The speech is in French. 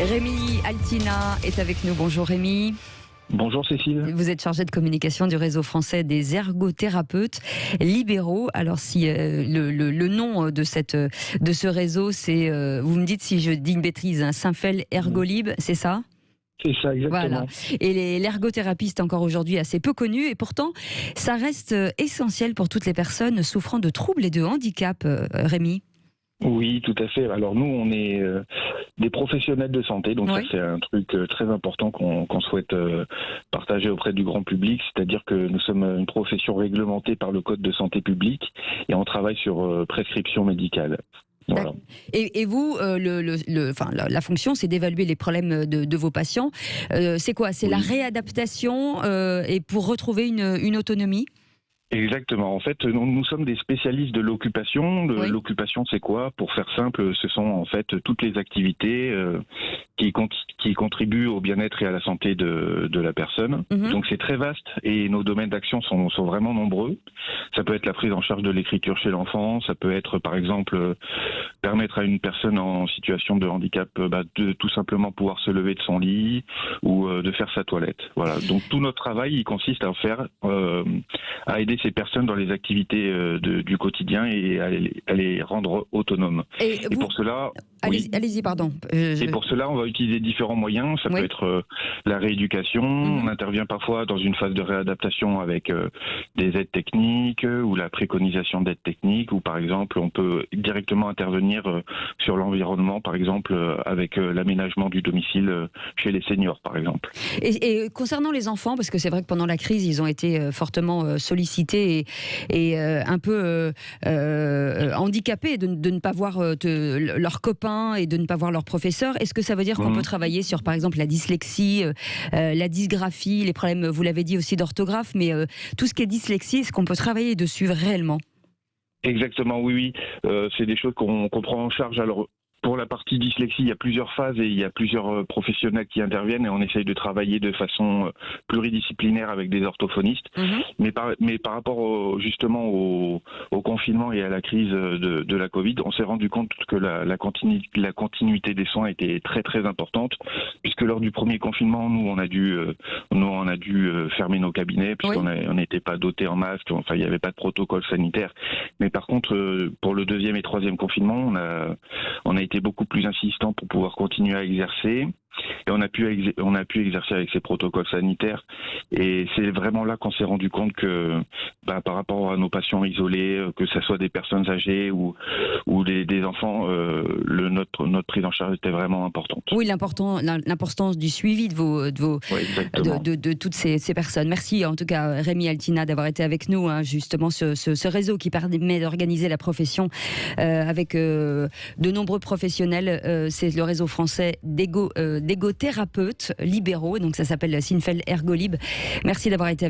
Rémi Altina est avec nous. Bonjour Rémi. Bonjour Cécile. Vous êtes chargé de communication du réseau français des ergothérapeutes libéraux. Alors si le nom de ce réseau, c'est, vous me dites si je dis une bêtise, Synfel Ergolib, c'est ça ? C'est ça, exactement. Voilà. Et l'ergothérapie, c'est encore aujourd'hui assez peu connu, et pourtant, ça reste essentiel pour toutes les personnes souffrant de troubles et de handicap, Rémi. Oui, tout à fait. Alors nous, on est des professionnels de santé, donc Oui. ça c'est un truc très important qu'on souhaite partager auprès du grand public, c'est-à-dire que nous sommes une profession réglementée par le Code de santé publique et on travaille sur prescription médicale. Voilà. Et vous, la fonction, c'est d'évaluer les problèmes de vos patients. C'est quoi ? C'est la réadaptation et pour retrouver une autonomie ? Exactement. En fait, nous sommes des spécialistes de l'occupation. Oui. L'occupation, c'est quoi ? Pour faire simple, ce sont en fait toutes les activités qui contribuent au bien-être et à la santé de la personne. Mhm. Donc c'est très vaste et nos domaines d'action sont vraiment nombreux. Ça peut être la prise en charge de l'écriture chez l'enfant, ça peut être par exemple permettre à une personne en situation de handicap de tout simplement pouvoir se lever de son lit ou de faire sa toilette. Voilà. Donc tout notre travail, il consiste à aider ces personnes dans les activités du quotidien et à les rendre autonomes. Et pour cela, allez-y, pardon. Et pour cela, on va utiliser différents moyens. Ça peut être la rééducation. On intervient parfois dans une phase de réadaptation avec des aides techniques ou la préconisation d'aides techniques. Ou par exemple, on peut directement intervenir sur l'environnement, par exemple avec l'aménagement du domicile chez les seniors, par exemple. Et concernant les enfants, parce que c'est vrai que pendant la crise, ils ont été fortement sollicités et un peu handicapés de ne pas voir leurs copains et de ne pas voir leurs professeurs. Est-ce que ça veut dire qu'on peut travailler sur, par exemple, la dyslexie, la dysgraphie, les problèmes, vous l'avez dit aussi, d'orthographe, mais tout ce qui est dyslexie, est-ce qu'on peut travailler dessus réellement ? Exactement, oui. C'est des choses qu'on prend en charge. Alors, pour la partie dyslexie, il y a plusieurs phases et il y a plusieurs professionnels qui interviennent et on essaye de travailler de façon pluridisciplinaire avec des orthophonistes. Mais par rapport justement au confinement et à la crise de la Covid, on s'est rendu compte que la continuité des soins était très très importante, puisque lors du premier confinement, nous on a dû fermer nos cabinets puisqu'on n'était pas dotés en masques, enfin il n'y avait pas de protocole sanitaire. Mais par contre, pour le deuxième et troisième confinement, on a été beaucoup plus insistant pour pouvoir continuer à exercer. Et on a pu exercer avec ces protocoles sanitaires. Et c'est vraiment là qu'on s'est rendu compte que par rapport à nos patients isolés, que ce soit des personnes âgées ou des enfants, notre prise en charge était vraiment importante. Oui, l'importance du suivi de toutes ces personnes. Merci en tout cas Rémi Altina d'avoir été avec nous, justement ce réseau qui permet d'organiser la profession avec de nombreux professionnels. C'est le réseau français d'ergothérapeutes libéraux, donc ça s'appelle Synfel Ergolib. Merci d'avoir été avec nous.